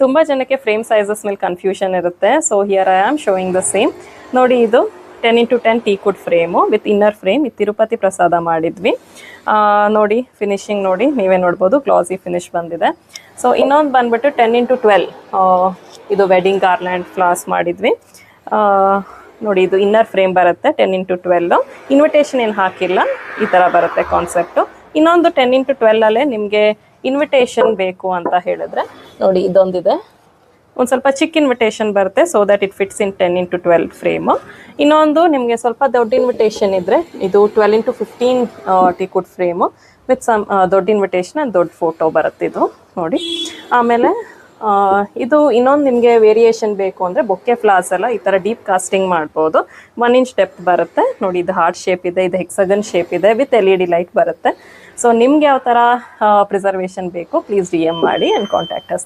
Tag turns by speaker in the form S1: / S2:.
S1: ತುಂಬ ಜನಕ್ಕೆ frame sizes ಮೇಲೆ ಕನ್ಫ್ಯೂಷನ್ ಇರುತ್ತೆ. So here I am showing the same. ನೋಡಿ, ಇದು 10x10 ಟೀಕುಡ್ frame with inner frame. ಇದು ತಿರುಪತಿ ಪ್ರಸಾದ ಮಾಡಿದ್ವಿ. ನೋಡಿ ಫಿನಿಶಿಂಗ್ ನೋಡಿ, ನೀವೇ ನೋಡ್ಬೋದು, ಗ್ಲಾಸಿ ಫಿನಿಶ್ ಬಂದಿದೆ. ಸೊ ಇನ್ನೊಂದು ಬಂದ್ಬಿಟ್ಟು 10x12 ಇದು ವೆಡ್ಡಿಂಗ್ ಗಾರ್ಲ್ಯಾಂಡ್ ಫ್ಲಾಸ್ ಮಾಡಿದ್ವಿ. ನೋಡಿ, ಇದು ಇನ್ನರ್ ಫ್ರೇಮ್ ಬರುತ್ತೆ 10x12. ಇನ್ವಿಟೇಷನ್ ಏನು ಹಾಕಿಲ್ಲ, ಈ ಥರ ಬರುತ್ತೆ ಕಾನ್ಸೆಪ್ಟು. ಇನ್ನೊಂದು 10x12 ನಿಮಗೆ ಇನ್ವಿಟೇಷನ್ ಬೇಕು ಅಂತ ಹೇಳಿದ್ರೆ ನೋಡಿ, ಇದೊಂದಿದೆ, ಒಂದು ಸ್ವಲ್ಪ ಚಿಕ್ಕ ಇನ್ವಿಟೇಷನ್ ಬರುತ್ತೆ. So that it fits in 10x12 frame. ಇನ್ನೊಂದು ನಿಮಗೆ ಸ್ವಲ್ಪ ದೊಡ್ಡ ಇನ್ವಿಟೇಷನ್ ಇದ್ದರೆ ಇದು 12x15 teakwood frame with some ದೊಡ್ಡ ಇನ್ವಿಟೇಷನ್ ಆ್ಯಂಡ್ ದೊಡ್ಡ ಫೋಟೋ ಬರುತ್ತೆ ಇದು ನೋಡಿ. ಆಮೇಲೆ ಇದು ಇನ್ನೊಂದು ನಿಮಗೆ ವೇರಿಯೇಷನ್ ಬೇಕು ಅಂದರೆ ಬೊಕ್ಕೆ ಫ್ಲಾಸ್ ಎಲ್ಲ ಈ ಥರ ಡೀಪ್ ಕಾಸ್ಟಿಂಗ್ ಮಾಡ್ಬೋದು. 1 ಇಂಚ್ ಡೆಪ್ತ್ ಬರುತ್ತೆ ನೋಡಿ. ಇದು ಹಾರ್ಟ್ ಶೇಪ್ ಇದೆ, ಇದು ಹೆಕ್ಸಗನ್ ಶೇಪ್ ಇದೆ ವಿತ್ LED ಲೈಟ್ ಬರುತ್ತೆ. ಸೊ ನಿಮ್ಗೆ ಯಾವ ಥರ ಪ್ರಿಸರ್ವೇಷನ್ ಬೇಕು ಪ್ಲೀಸ್ DM ಮಾಡಿ ಆ್ಯಂಡ್ ಕಾಂಟ್ಯಾಕ್ಟ್ ಅಸ್.